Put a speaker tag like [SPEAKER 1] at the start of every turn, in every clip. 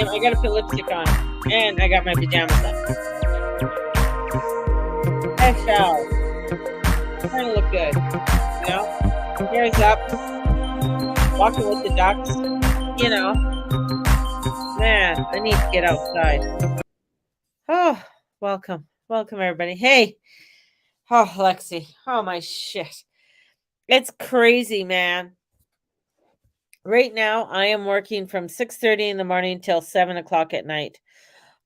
[SPEAKER 1] name. I gotta put lipstick on. And I got my pajamas on. Headshot. Trying to look good. You know? Hair's up. Walking with the ducks. You know. Man, I need to get outside. Oh, welcome. Welcome, everybody. Hey. Oh, Lexi. Oh, my shit. It's crazy, man. Right now, I am working from 6:30 in the morning till 7 o'clock at night.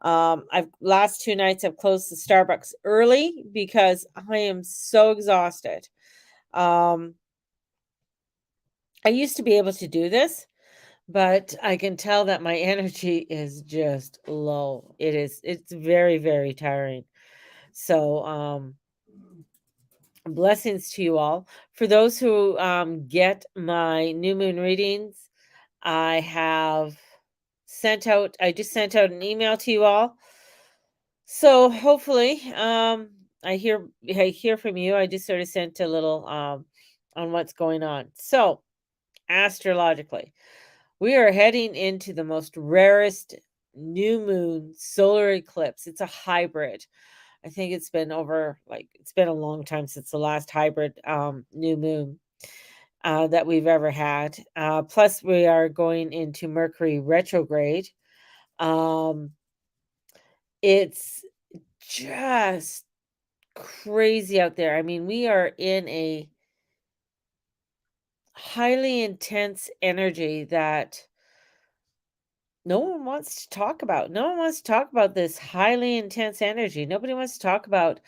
[SPEAKER 1] I've last 2 nights I've closed the Starbucks early because I am so exhausted. Um, I used to be able to do this, but I can tell that my energy is just low. It's very, very tiring. So, blessings to you all. For those who get my new moon readings, I just sent out an email to you all. So hopefully, I hear from you. I just sort of sent a little on what's going on. So astrologically, we are heading into the most rarest new moon solar eclipse. It's a hybrid. I think it's been a long time since the last hybrid new moon that we've ever had. Plus, we are going into Mercury retrograde. Um, it's just crazy out there. I mean, we are in a highly intense energy that no one wants to talk about. No one wants to talk about this highly intense energy. Nobody wants to talk about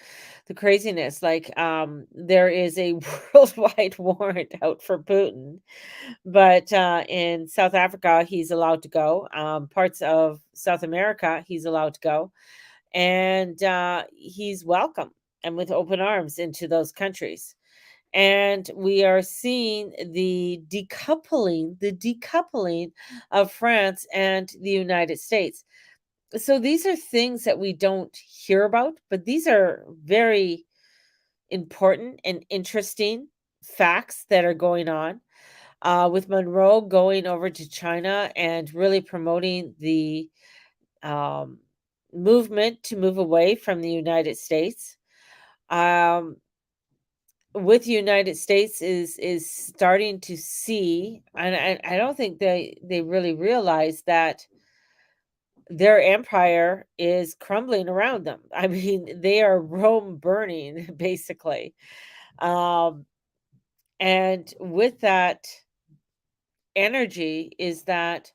[SPEAKER 1] the craziness. Like, there is a worldwide warrant out for Putin, but in South Africa, he's allowed to go. Parts of South America, he's allowed to go, and he's welcome and with open arms into those countries. And we are seeing the decoupling of France and the United States. So these are things that we don't hear about, but these are very important and interesting facts that are going on. With Monroe going over to China and really promoting the um, movement to move away from the United States. Um, with the United States is starting to see, and I don't think they really realize that their empire is crumbling around them. I mean, they are Rome burning, basically. Um, and with that energy is that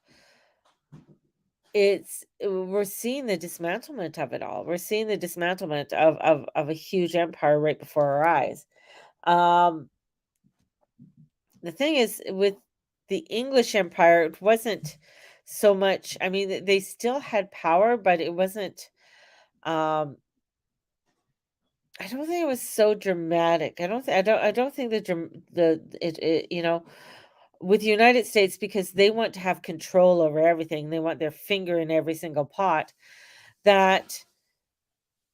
[SPEAKER 1] we're seeing the dismantlement of it all. We're seeing the dismantlement of a huge empire right before our eyes. Um, the thing is with the English Empire, it wasn't so much. I mean, they still had power, but it wasn't. Um, I don't think it was so dramatic. I don't think with the United States, because they want to have control over everything. They want their finger in every single pot. That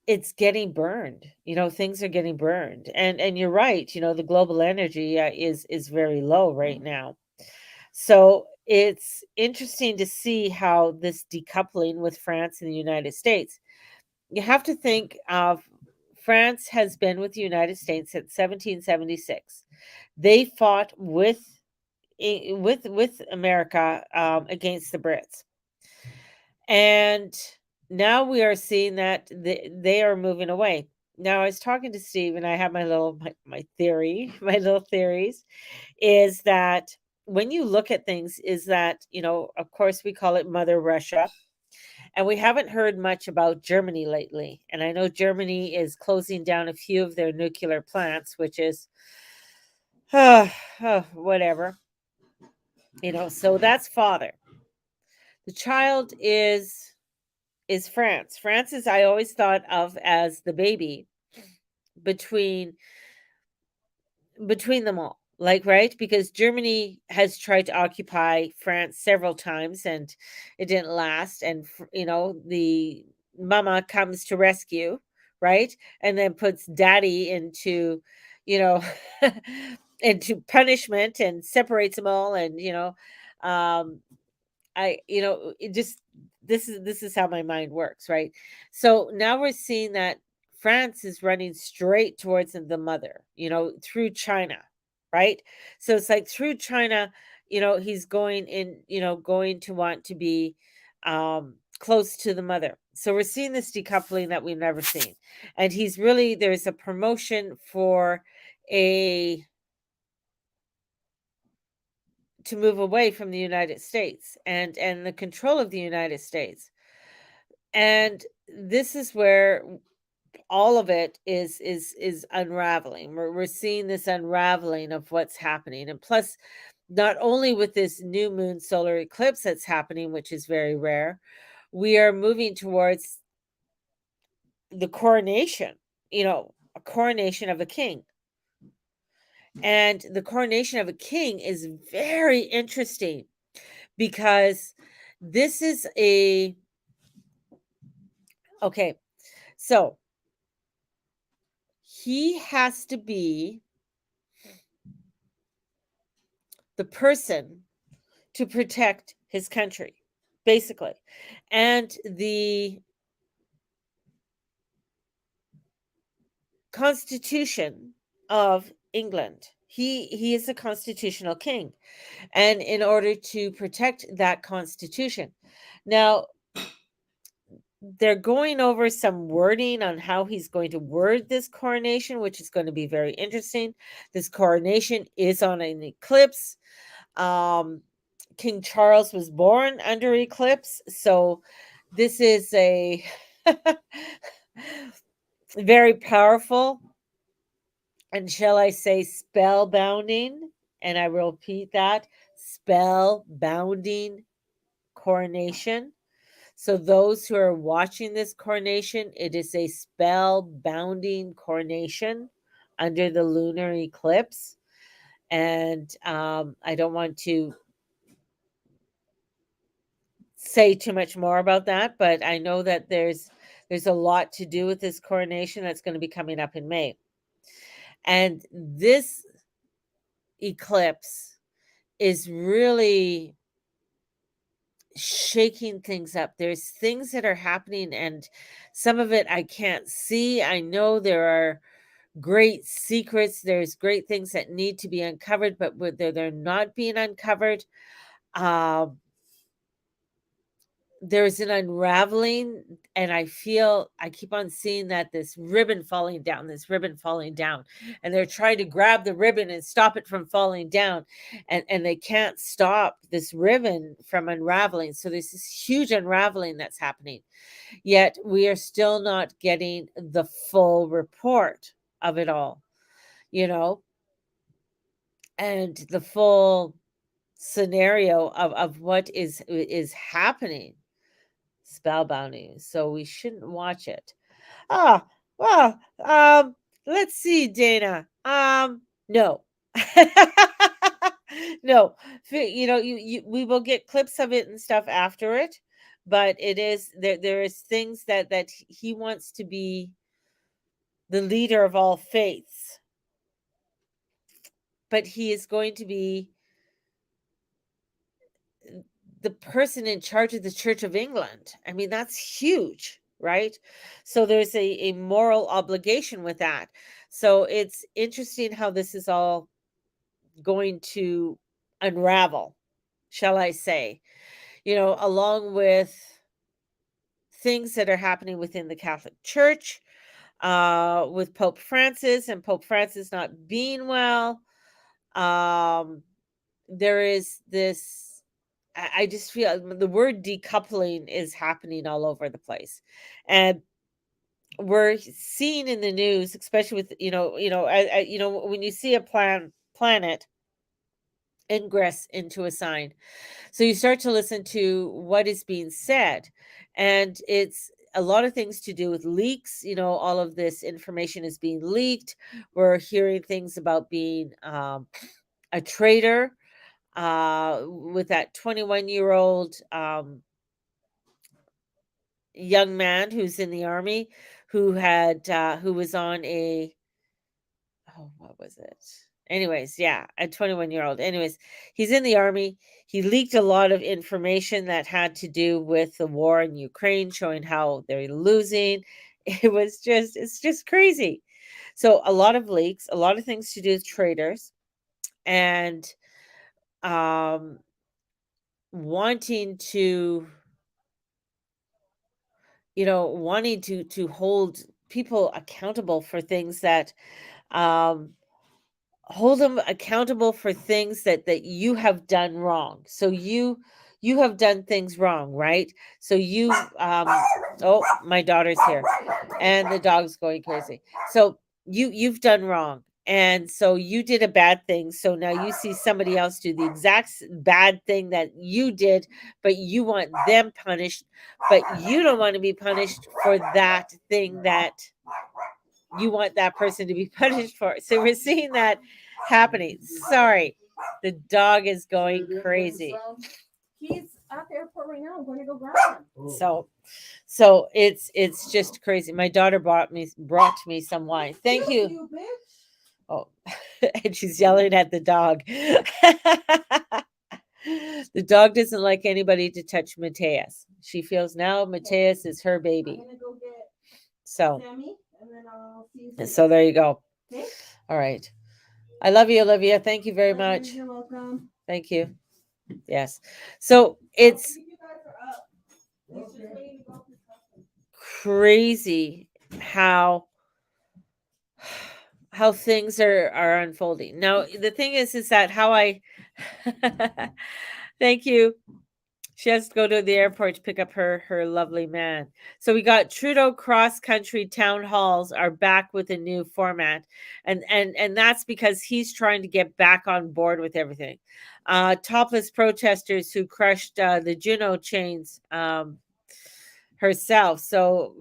[SPEAKER 1] it's getting burned. Things are getting burned, and you're right. The global energy is very low right now. So it's interesting to see how this decoupling with France and the United States. You have to think of France has been with the United States since 1776. They fought with America against the Brits, and now we are seeing that they are moving away. Now I was talking to Steve, and I have my theory, my little theories, is that when you look at things, is that of course we call it Mother Russia, and we haven't heard much about Germany lately. And I know Germany is closing down a few of their nuclear plants, which is whatever. So that's father. The child is France. France is, I always thought of as the baby between them all. Like, right? Because Germany has tried to occupy France several times and it didn't last. And the mama comes to rescue, right? And then puts daddy into, you know, into punishment and separates them all. And um, it just this is how my mind works, right? So now we're seeing that France is running straight towards the mother, through China, right? So it's like through China, he's going in, going to want to be close to the mother. So we're seeing this decoupling that we've never seen. And there's a promotion for a to move away from the United States and the control of the United States. And this is where all of it is unraveling. We're seeing this unraveling of what's happening. And plus, not only with this new moon solar eclipse that's happening, which is very rare, we are moving towards the coronation, a coronation of a king. And the coronation of a king is very interesting because this is a okay. So he has to be the person to protect his country, basically. And the Constitution of England, he is a constitutional king. And in order to protect that constitution. Now, they're going over some wording on how he's going to word this coronation, which is going to be very interesting. This coronation is on an eclipse. Um, King Charles was born under eclipse, so this is a very powerful and, shall I say, spellbounding, and I will repeat that, spellbounding coronation. So those who are watching this coronation, it is a spellbounding coronation under the lunar eclipse. And I don't want to say too much more about that, but I know that there's a lot to do with this coronation that's going to be coming up in May. And this eclipse is really shaking things up. There's things that are happening, and some of it I can't see. I know there are great secrets. There's great things that need to be uncovered, but they're not being uncovered. Um, there's an unraveling, and I keep on seeing that this ribbon falling down, and they're trying to grab the ribbon and stop it from falling down, and they can't stop this ribbon from unraveling. So there's this huge unraveling that's happening, yet we are still not getting the full report of it all, you know and the full scenario of what is happening. Spellbounding, so we shouldn't watch it. Ah, well, let's see, Dana. No. No. We will get clips of it and stuff after it, but there is things that he wants to be the leader of all faiths, but he is going to be the person in charge of the Church of England. I mean, that's huge, right? So there's a moral obligation with that. So it's interesting how this is all going to unravel, shall I say, along with things that are happening within the Catholic Church, with Pope Francis and Pope Francis not being well. Um, there is this I just feel the word decoupling is happening all over the place. And we're seeing in the news, especially with, when you see a planet ingress into a sign. So you start to listen to what is being said. And it's a lot of things to do with leaks. All of this information is being leaked. We're hearing things about being a traitor, with that 21-year-old young man who's in the army, who was on a, oh, what was it? Anyways, yeah, a 21-year-old. Anyways, he's in the army. He leaked a lot of information that had to do with the war in Ukraine, showing how they're losing. It's just crazy. So a lot of leaks, a lot of things to do with traders, and um, wanting to, wanting to hold people accountable for things that um, hold them accountable for things that you have done wrong. So you have done things wrong, right? So you oh, my daughter's here and the dog's going crazy. So you've done wrong. And so you did a bad thing. So now you see somebody else do the exact bad thing that you did, but you want them punished, but you don't want to be punished for that thing that you want that person to be punished for. So we're seeing that happening. Sorry, the dog is going crazy.
[SPEAKER 2] He's at the airport right now. I'm going to go grab him.
[SPEAKER 1] So it's just crazy. My daughter brought me some wine. Thank you. Oh, and she's yelling at the dog. The dog doesn't like anybody to touch Mateus. She feels now Mateus is her baby.
[SPEAKER 2] I'm gonna go get
[SPEAKER 1] So
[SPEAKER 2] Sammy, and then I'll see you.
[SPEAKER 1] so there you go.
[SPEAKER 2] Okay.
[SPEAKER 1] All right. I love you, Olivia. Thank you very much.
[SPEAKER 2] You're welcome.
[SPEAKER 1] Thank you. Yes. So it's crazy how things are unfolding. Now, the thing is that how I thank you. She has to go to the airport to pick up her lovely man. So we got Trudeau cross country town halls are back with a new format, and that's because he's trying to get back on board with everything. Topless protesters who crushed the Juno chains herself. So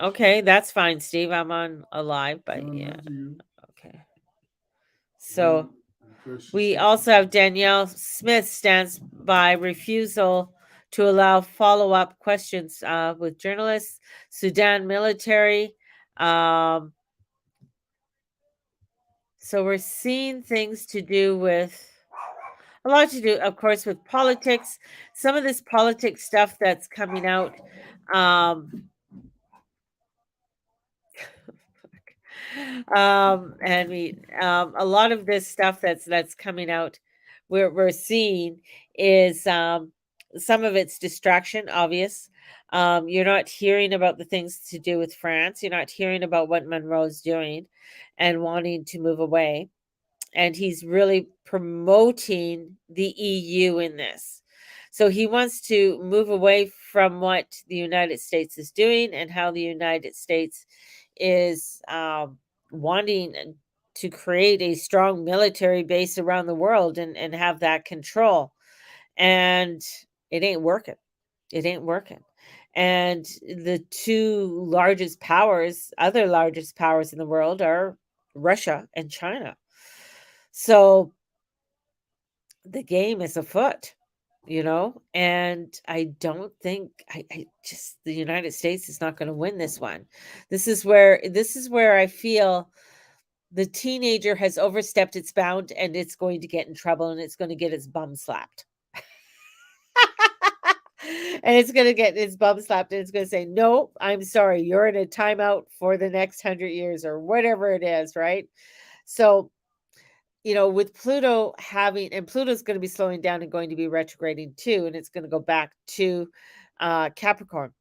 [SPEAKER 1] okay, that's fine, Steve. I'm on a live, but yeah, okay. So. We also have Danielle Smith stands by refusal to allow follow-up questions with journalists. Sudan military. So we're seeing things to do with a lot to do, of course, with politics. Some of this politics stuff that's coming out. A lot of this stuff that's coming out we're seeing is some of it's distraction, obvious. You're not hearing about the things to do with France. You're not hearing about what Monroe's doing and wanting to move away, and he's really promoting the EU in this. So he wants to move away from what the United States is doing and how the United States is wanting to create a strong military base around the world and have that control. And it ain't working. It ain't working. And the two largest powers, other largest powers in the world are Russia and China. So the game is afoot, and I don't think I just the United States is not going to win this one. This is where I feel the teenager has overstepped its bound and it's going to get in trouble and it's going to get its bum slapped. And it's going to get its bum slapped and it's going to say, "No, I'm sorry. You're in a timeout for the next 100 years," or whatever it is, right? So with Pluto and Pluto's going to be slowing down and going to be retrograding too, and it's going to go back to Capricorn,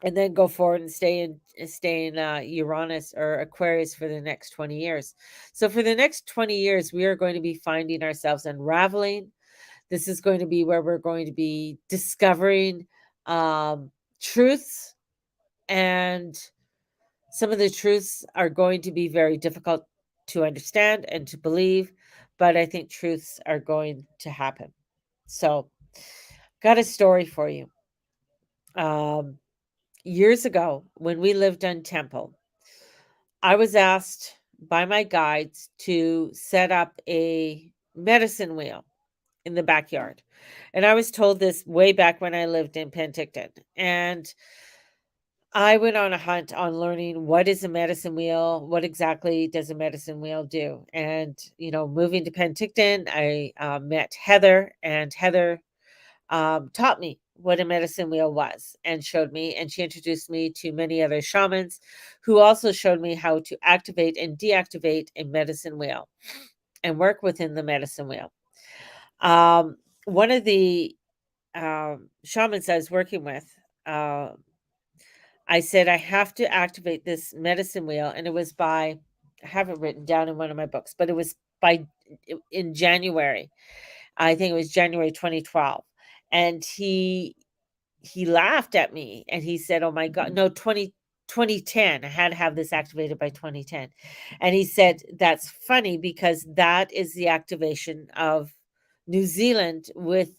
[SPEAKER 1] and then go forward and stay in Uranus or Aquarius for the next 20 years. So for the next 20 years, we are going to be finding ourselves unraveling. This is going to be where we're going to be discovering truths, and some of the truths are going to be very difficult to understand and to believe, but I think truths are going to happen. So, got a story for you. Years ago, when we lived on Temple, I was asked by my guides to set up a medicine wheel in the backyard. And I was told this way back when I lived in Penticton. And I went on a hunt on learning what is a medicine wheel, what exactly does a medicine wheel do, and, moving to Penticton, I, met Heather, and Heather taught me what a medicine wheel was and showed me, and she introduced me to many other shamans who also showed me how to activate and deactivate a medicine wheel and work within the medicine wheel. One of the shamans I was working with, uh, I said, I have to activate this medicine wheel. And it was I have it written down in one of my books, but it was in January. I think it was January 2012. And he laughed at me and he said, "Oh my God, no, 2010. I had to have this activated by 2010." And he said, "That's funny because that is the activation of New Zealand with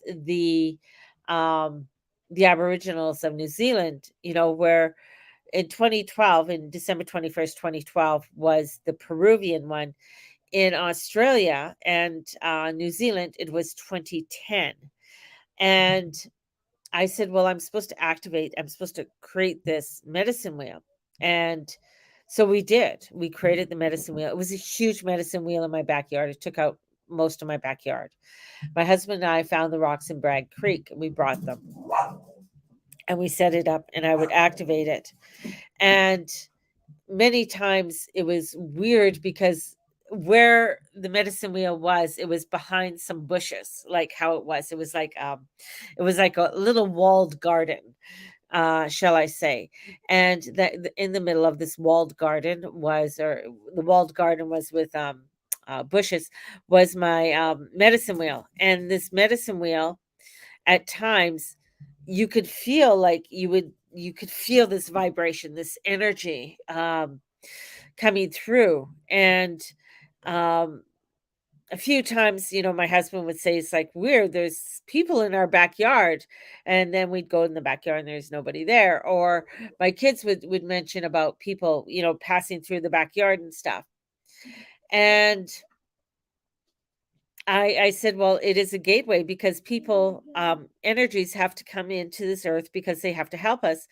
[SPEAKER 1] um, the Aboriginals of New Zealand, where in 2012, in December 21st, 2012, was the Peruvian one. In Australia and New Zealand, it was 2010." And I said, "Well, I'm supposed to create this medicine wheel." And so we did. We created the medicine wheel. It was a huge medicine wheel in my backyard. It took out most of my backyard. My husband and I found the rocks in Bragg Creek and we brought them and we set it up and I would activate it. And many times it was weird because where the medicine wheel was, it was behind some bushes, like how it was. It was like a little walled garden, shall I say. And that in the middle of this walled garden was, or the walled garden was with bushes, was my medicine wheel. And this medicine wheel, at times, you could feel like you could feel this vibration, this energy coming through. And um, a few times, my husband would say, "It's like weird. There's people in our backyard." And then we'd go in the backyard and there's nobody there. Or my kids would mention about people, passing through the backyard and stuff. And I said, "Well, it is a gateway because people, energies have to come into this earth because they have to help us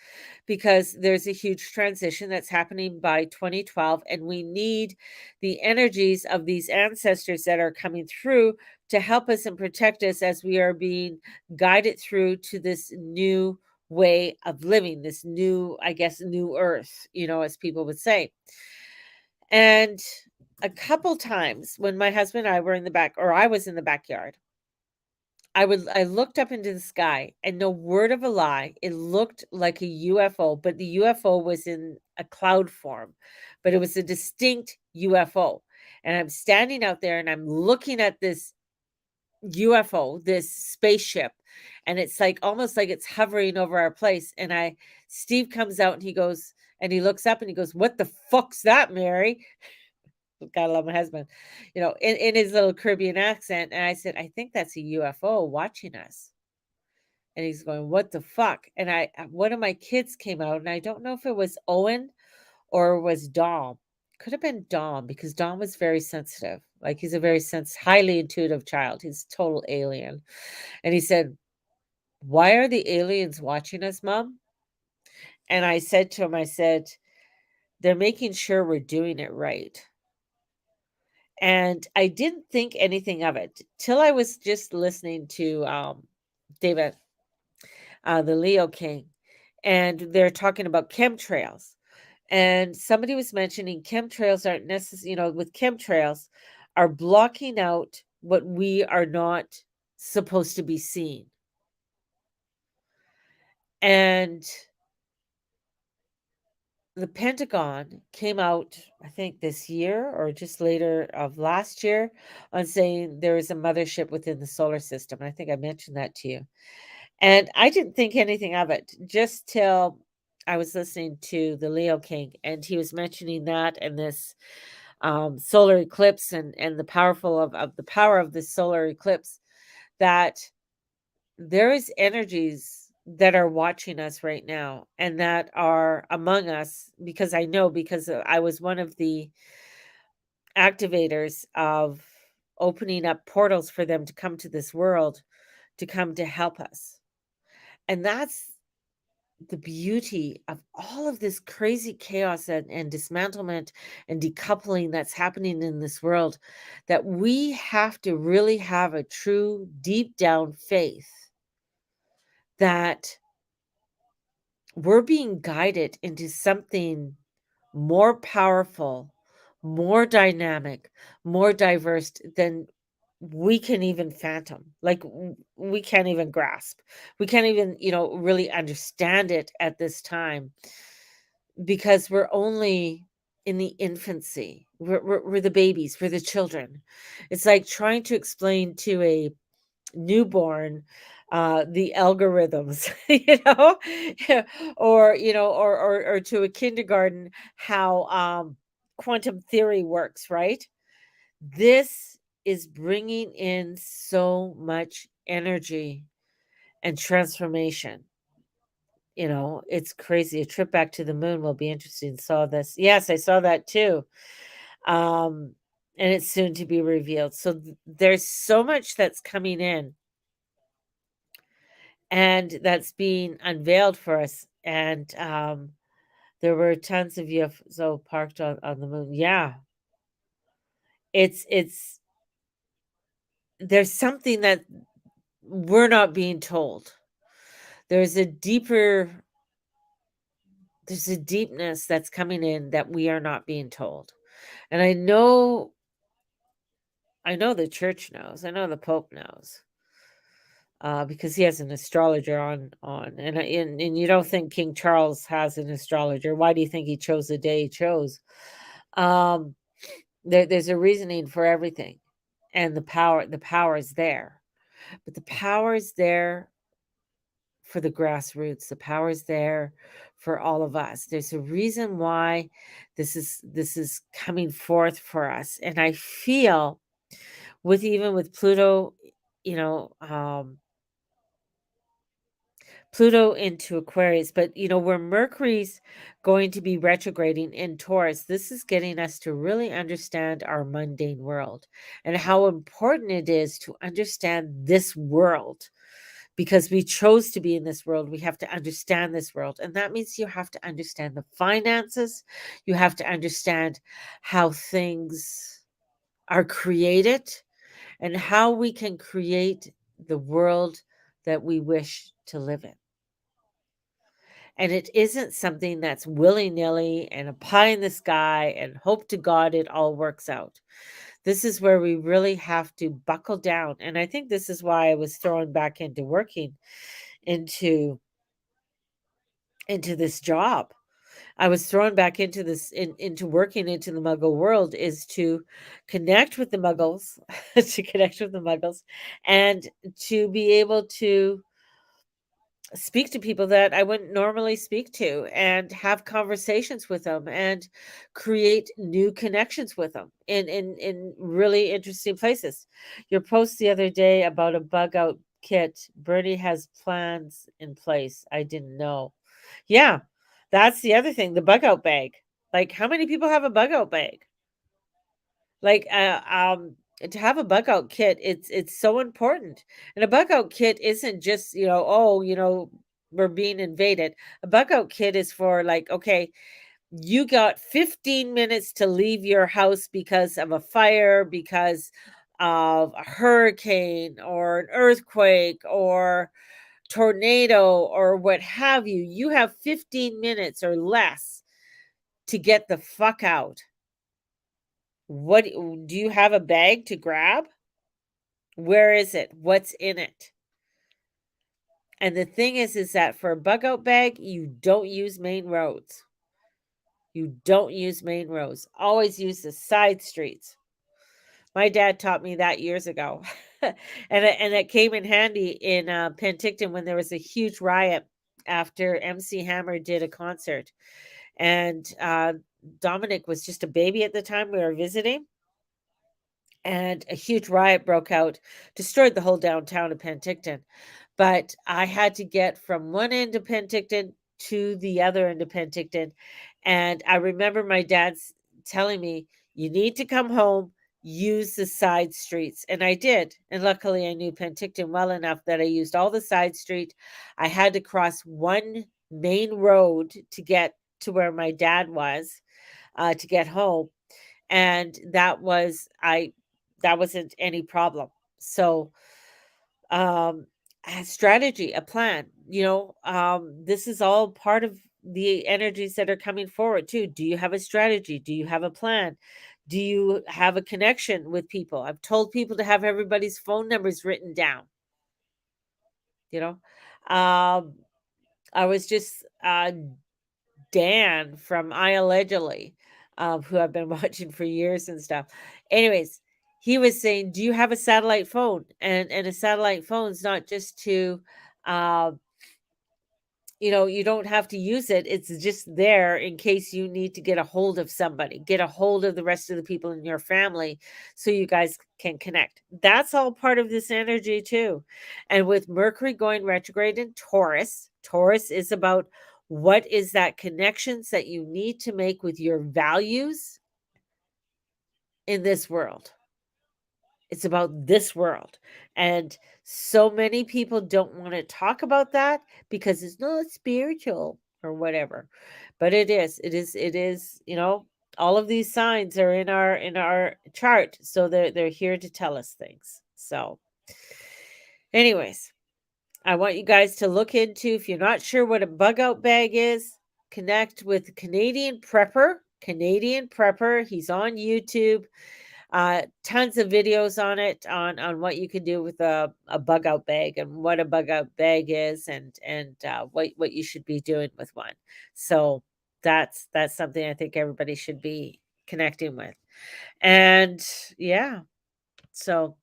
[SPEAKER 1] because there's a huge transition that's happening by 2012. And we need the energies of these ancestors that are coming through to help us and protect us as we are being guided through to this new way of living, this new, I guess, new earth, as people would say." And a couple times when my husband and I were in the back, or I was in the backyard, I looked up into the sky and no word of a lie, it looked like a UFO, but the UFO was in a cloud form, but it was a distinct UFO. And I'm standing out there and I'm looking at this UFO, this spaceship, and it's like almost like it's hovering over our place. And Steve comes out and he goes, and he looks up and he goes, "What the fuck's that, Mary?" Gotta love my husband, in his little Caribbean accent. And I said, "I think that's a UFO watching us." And he's going, "What the fuck?" And one of my kids came out, and I don't know if it was Owen or it was Dom. Could have been Dom because Dom was very sensitive. Like he's a very highly intuitive child. He's a total alien. And he said, "Why are the aliens watching us, Mom?" And I said to him, I said, "They're making sure we're doing it right." And I didn't think anything of it till I was just listening to David, the Leo King, and they're talking about chemtrails. And somebody was mentioning chemtrails aren't necessary, with chemtrails are blocking out what we are not supposed to be seeing. And the Pentagon came out, I think this year or just later of last year, on saying there is a mothership within the solar system. And I think I mentioned that to you. And I didn't think anything of it just till I was listening to the Leo King, and he was mentioning that and this solar eclipse and the power of this solar eclipse, that there is energies that are watching us right now and that are among us, because I know, because I was one of the activators of opening up portals for them to come to this world, to come to help us. And the beauty of all of this crazy chaos and dismantlement and decoupling that's happening in this world, that we have to really have a true deep down faith that we're being guided into something more powerful, more dynamic, more diverse than we can even fathom. Like we can't even grasp. We can't even, really understand it at this time because we're only in the infancy. We're the babies, we're the children. It's like trying to explain to a newborn the algorithms, or or to a kindergarten how quantum theory works, right? This is bringing in so much energy and transformation. It's crazy. A trip back to the moon will be interesting. Saw this. Yes, I saw that too. Um, and it's soon to be revealed. So there's so much that's coming in and that's being unveiled for us. And there were tons of UFO parked on the moon. Yeah, it's there's something that we're not being told. There's a deeper there's a deepness that's coming in that we are not being told. And I know the church knows. I know the Pope knows. Because he has an astrologer on, and you don't think King Charles has an astrologer? Why do you think he chose the day he chose? Um, there's a reasoning for everything, and the power is there, but the power is there for the grassroots. The power is there for all of us. There's a reason why this is coming forth for us, and I feel even with Pluto, you know, um, Pluto into Aquarius, but where Mercury's going to be retrograding in Taurus, this is getting us to really understand our mundane world and how important it is to understand this world because we chose to be in this world. We have to understand this world. And that means you have to understand the finances, you have to understand how things are created and how we can create the world that we wish to live in. And it isn't something that's willy-nilly and a pie in the sky and hope to God it all works out. This is where we really have to buckle down. And I think this is why I was thrown back into working into into this job. I was thrown back into into working into the muggle world is to connect with the muggles, to connect with the muggles and to be able to speak to people that I wouldn't normally speak to and have conversations with them and create new connections with them in really interesting places. Your post the other day about a bug out kit, Bernie has plans in place. I didn't know. Yeah, that's the other thing, the bug out bag. Like how many people have a bug out bag? Like, to have a bug out kit, it's so important. And a bug out kit isn't just, oh, we're being invaded. A bug out kit is for like, okay, you got 15 minutes to leave your house because of a fire, because of a hurricane or an earthquake or tornado or what have you. You have 15 minutes or less to get the fuck out. What do you have a bag to grab? Where is it? What's in it? And the thing is that for a bug out bag, you don't use main roads. You don't use main roads. Always use the side streets. My dad taught me that years ago. And it came in handy in Penticton when there was a huge riot after MC Hammer did a concert. And Dominic was just a baby at the time we were visiting. And a huge riot broke out, destroyed the whole downtown of Penticton. But I had to get from one end of Penticton to the other end of Penticton. And I remember my dad's telling me, you need to come home, use the side streets. And I did. And luckily, I knew Penticton well enough that I used all the side street. I had to cross one main road to get to where my dad was, to get home, and that wasn't any problem. So, a strategy, a plan, this is all part of the energies that are coming forward too. Do you have a strategy? Do you have a plan? Do you have a connection with people? I've told people to have everybody's phone numbers written down, you know. Um, I was just Dan from I Allegedly, who I've been watching for years and stuff. Anyways, he was saying, "Do you have a satellite phone?" And a satellite phone is not just to, uh, you don't have to use it. It's just there in case you need to get a hold of somebody, get a hold of the rest of the people in your family so you guys can connect. That's all part of this energy too. And with Mercury going retrograde in Taurus, Taurus is about what is that connections that you need to make with your values in this world. It's about this world. And so many people don't want to talk about that because it's not spiritual or whatever. But it is. It is, all of these signs are in our chart. So they're here to tell us things. So anyways, I want you guys to look into, if you're not sure what a bug out bag is, connect with Canadian Prepper. Canadian Prepper. He's on YouTube. Tons of videos on it, on what you can do with a bug out bag and what a bug out bag is, and what you should be doing with one. So that's something I think everybody should be connecting with. And yeah, so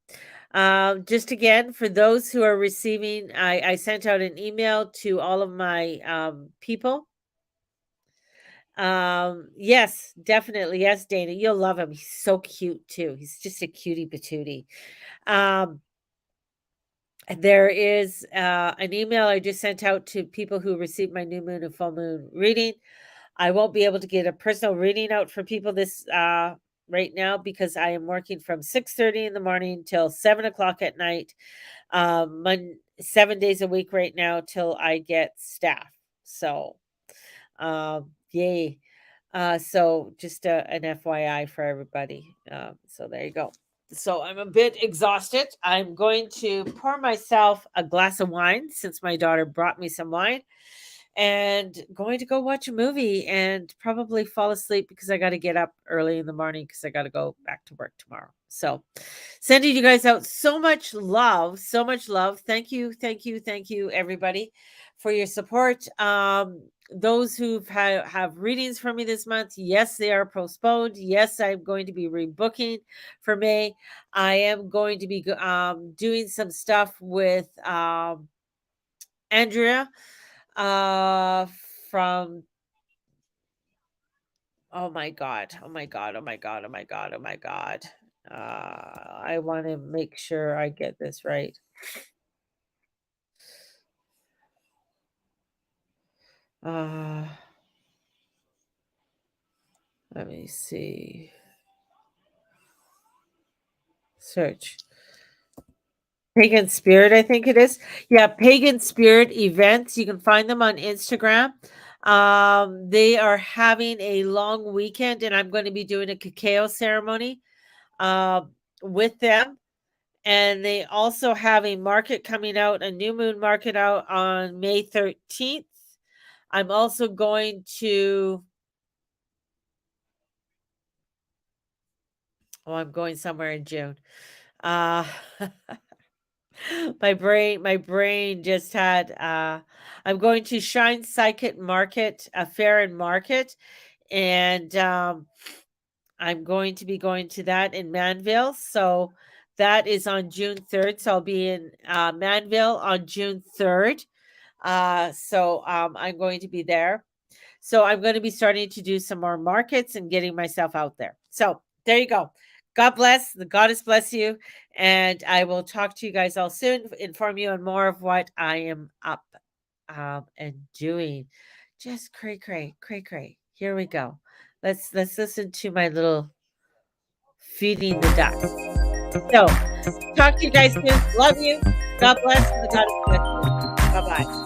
[SPEAKER 1] just again, for those who are receiving, I sent out an email to all of my people. Yes, definitely. Yes, Dana, you'll love him. He's so cute too. He's just a cutie patootie. Um, there is an email I just sent out to people who received my new moon and full moon reading. I won't be able to get a personal reading out for people this right now because I am working from 6:30 in the morning till 7 o'clock at night, 7 days a week right now till I get staff. So, yay. So just an FYI for everybody. So there you go. So I'm a bit exhausted. I'm going to pour myself a glass of wine since my daughter brought me some wine, and going to go watch a movie and probably fall asleep because I got to get up early in the morning because I got to go back to work tomorrow. So sending you guys out so much love, so much love. Thank you, thank you, thank you, everybody, for your support. Those who have readings for me this month, yes, they are postponed. Yes, I'm going to be rebooking for May. I am going to be doing some stuff with Andrea from, oh my god, oh my god, oh my god, oh my god, oh my god. I want to make sure I get this right. Uh Let me see. Search. Pagan Spirit, I think it is. Yeah, Pagan Spirit events. You can find them on Instagram. They are having a long weekend, and I'm going to be doing a cacao ceremony with them. And they also have a market coming out, a new moon market out on May 13th. I'm also going to, I'm going somewhere in June. Uh my brain just had I'm going to Shine Psychic Market, a fair and market, and I'm going to be going to that in Manville. So that is on June 3rd. So I'll be in Manville on June 3rd. So I'm going to be there. So I'm going to be starting to do some more markets and getting myself out there. So there you go. God bless. The goddess bless you. And I will talk to you guys all soon, inform you on more of what I am up and doing. Just cray, cray, cray, cray. Here we go. Let's listen to my little feeding the duck. So talk to you guys soon. Love you. God bless. And the goddess bless you. Bye bye.